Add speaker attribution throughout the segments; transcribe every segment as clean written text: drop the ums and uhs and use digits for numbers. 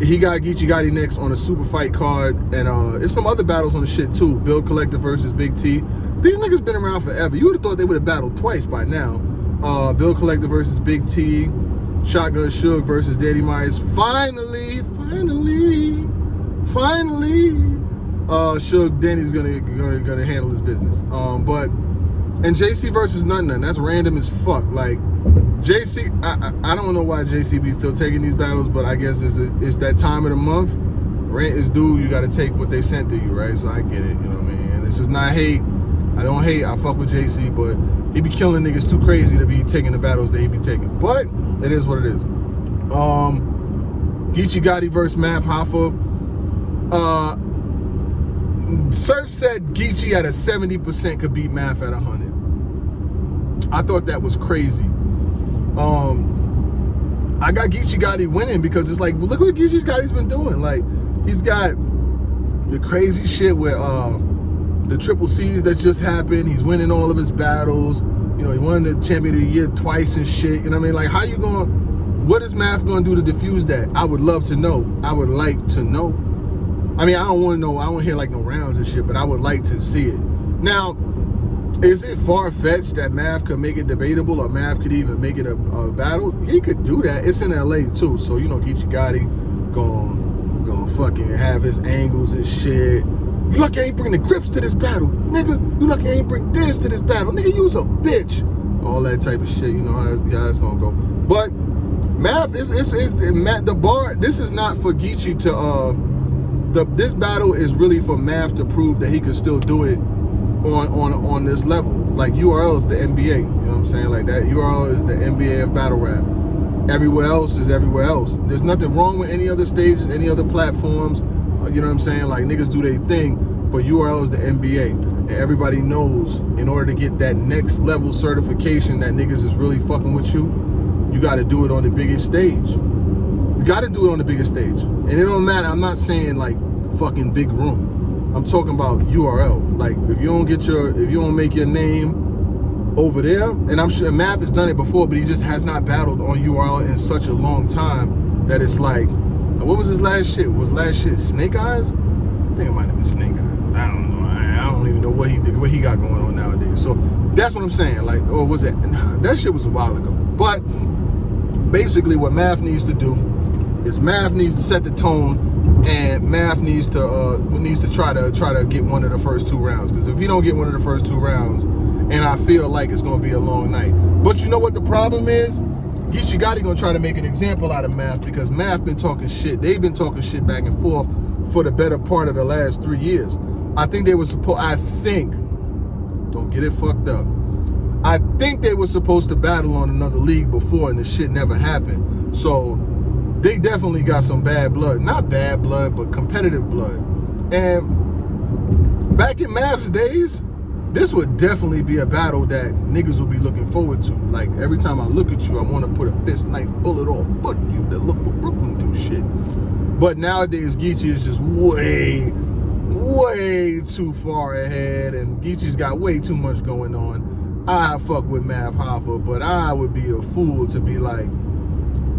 Speaker 1: He got Geechi Gotti next on a super fight card, and there's some other battles on the shit too. Bill Collector versus Big T. These niggas been around forever. You would have thought they would have battled twice by now. Bill Collector versus Big T. Shotgun Suge versus Danny Myers. Finally. Suge, Danny's gonna handle his business. And JC versus None. That's random as fuck. Like JC, I don't know why JCB's still taking these battles, but I guess it's that time of the month. Rent is due. You got to take what they sent to you, right? So I get it. You know what I mean? And this is not hate. I don't hate. I fuck with JC, but he be killing niggas too crazy to be taking the battles that he be taking. But it is what it is. Geechi Gotti versus Math Hoffa. Surf said Geechi at a 70% could beat Math at 100. I thought that was crazy. I got Geechi Gotti winning because it's like, look what Geechi Gotti's been doing. Like, he's got the crazy shit with the triple C's that just happened. He's winning all of his battles. You know, he won the champion of the year twice and shit. You know what I mean? Like, how you going, what is Math going to do to diffuse that? I would love to know. I would like to know. I mean, I don't want to know. I don't hear like no rounds and shit, but I would like to see it. Now, is it far-fetched that Math could make it debatable, or Math could even make it a battle? He could do that. It's in LA too, so you know Geechi Gotti gonna fucking have his angles and shit. You lucky I ain't bring the grips to this battle, nigga. You lucky I ain't bring this to this battle, nigga. You's a bitch. All that type of shit. You know how it's gonna go. But Math is the bar. This is not for Geechi to this battle is really for Math to prove that he could still do it on this level. Like, URL is the NBA, you know what I'm saying? Like, that URL is the NBA of battle rap. Everywhere else is everywhere else. There's nothing wrong with any other stages, any other platforms, you know what I'm saying? Like, niggas do their thing, but URL is the NBA. And everybody knows in order to get that next level certification that niggas is really fucking with you, you gotta do it on the biggest stage. You gotta do it on the biggest stage. And it don't matter, I'm not saying like fucking big room. I'm talking about URL. Like, if you don't make your name over there, and I'm sure Math has done it before, but he just has not battled on URL in such a long time that it's like, what was his last shit? Was last shit Snake Eyes? I think it might have been Snake Eyes. I don't know. I don't even know what he got going on nowadays. So that's what I'm saying. Like, or was it? Nah, that shit was a while ago. But basically, what Math needs to do is Math needs to set the tone. And Math needs to try to get one of the first 2 rounds. Because if he don't get one of the first 2 rounds, and I feel like it's going to be a long night. But you know what the problem is? Geechi Gotti going to try to make an example out of Math, because Math been talking shit. They've been talking shit back and forth for the better part of the last 3 years. I think they were don't get it fucked up. I think they were supposed to battle on another league before, and the shit never happened. So they definitely got some bad blood. Not bad blood, but competitive blood. And back in Math's days, this would definitely be a battle that niggas will be looking forward to. Like, every time I look at you, I want to put a fist knife bullet or foot in you that look what Brooklyn do shit. But nowadays, Geechi is just way too far ahead, and Geechi's got way too much going on. I fuck with Math Hoffa, but I would be a fool to be like,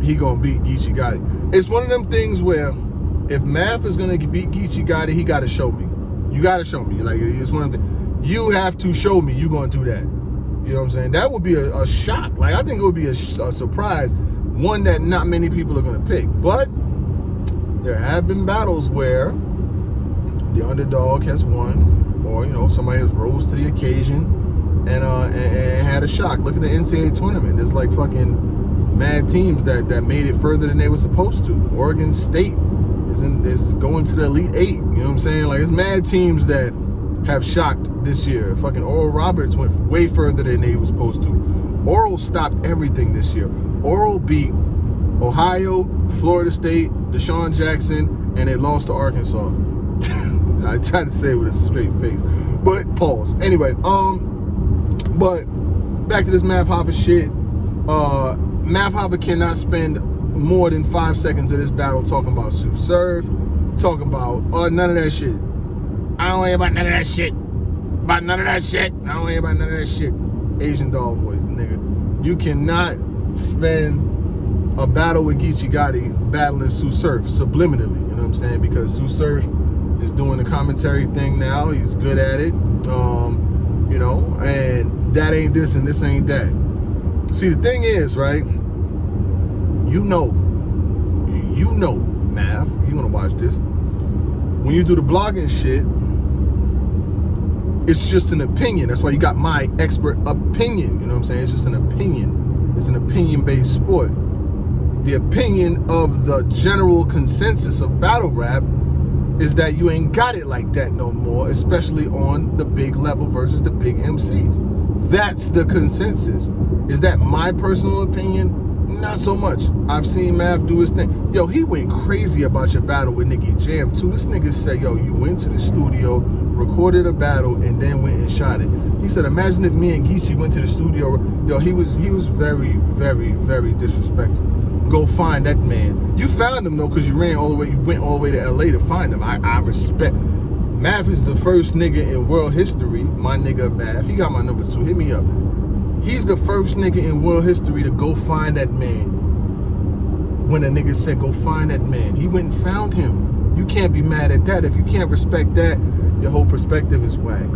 Speaker 1: he gonna beat Geechi Gotti. It's one of them things where if Math is gonna beat Geechi Gotti, he gotta show me. You gotta show me. Like, it's one of the, you have to show me you gonna do that. You know what I'm saying? That would be a shock. Like, I think it would be a surprise, one that not many people are gonna pick. But there have been battles where the underdog has won, or you know, somebody has rose to the occasion and had a shock. Look at the NCAA tournament. There's like fucking mad teams that made it further than they were supposed to. Oregon State is going to the Elite 8. You know what I'm saying? Like, it's mad teams that have shocked this year. Fucking Oral Roberts went way further than they were supposed to. Oral stopped everything this year. Oral beat Ohio, Florida State, Deshaun Jackson, and they lost to Arkansas. I tried to say it with a straight face, but pause. Anyway, but back to this Math Hoffa shit. Math Hoffa cannot spend more than 5 seconds of this battle talking about Sue Surf, talking about none of that shit. I don't hear about none of that shit. About none of that shit. I don't hear about none of that shit. Asian doll voice, nigga. You cannot spend a battle with Geechi Gotti battling Sue Surf subliminally, you know what I'm saying? Because Sue Surf is doing the commentary thing now. He's good at it, you know, and that ain't this and this ain't that. See, the thing is, right, you know, Mav, you're gonna watch this. When you do the blogging shit, it's just an opinion. That's why you got my expert opinion, you know what I'm saying? It's just an opinion. It's an opinion-based sport. The opinion of the general consensus of battle rap is that you ain't got it like that no more, especially on the big level versus the big MCs. That's the consensus. Is that my personal opinion? Not so much. I've seen Mav do his thing. Yo, he went crazy about your battle with Nicky Jam too. This nigga said, yo, you went to the studio, recorded a battle, and then went and shot it. He said, imagine if me and Geechi went to the studio. Yo, he was very, very, very disrespectful. Go find that man. You found him though, because you went all the way to LA to find him. I respect. Mav is the first nigga in world history. My nigga Mav, he got my number too. Hit me up. He's the first nigga in world history to go find that man. When a nigga said go find that man, he went and found him. You can't be mad at that. If you can't respect that, your whole perspective is whack.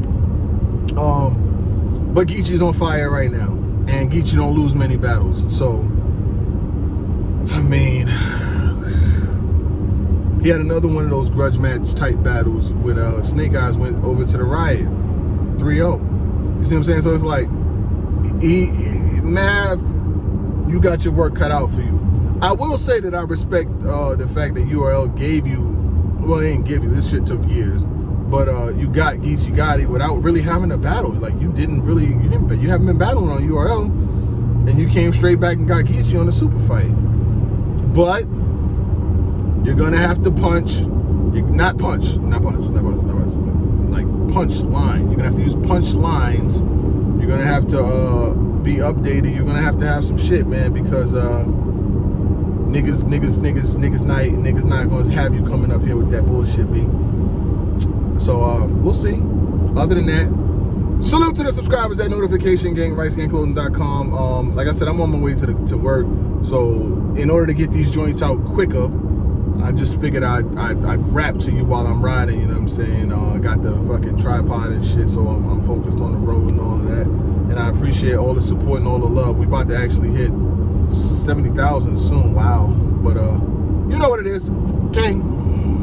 Speaker 1: But Geechi's on fire right now, and Geechi don't lose many battles. So, I mean, he had another one of those grudge match type battles when Snake Eyes went over to the Riot, 3-0. You see what I'm saying? So it's like, Mav, you got your work cut out for you. I will say that I respect the fact that URL gave you, well, they didn't give you, this shit took years, but you got Geechi Gotti without really having a battle. Like you haven't been battling on URL, and you came straight back and got Geechi on the super fight. But you're gonna have to punch line. You're gonna have to use punch lines. You're gonna have to be updated. You're gonna have to have some shit, man, because niggas not gonna have you coming up here with that bullshit, B. So we'll see. Other than that, salute to the subscribers, that notification gang, RiceGangClothing.com. Like I said, I'm on my way to work, so in order to get these joints out quicker, I just figured I'd rap to you while I'm riding, you know what I'm saying? I got the fucking tripod and shit, so I'm focused on the road and all of that. And I appreciate all the support and all the love. We about to actually hit 70,000 soon. Wow. But you know what it is. Gang.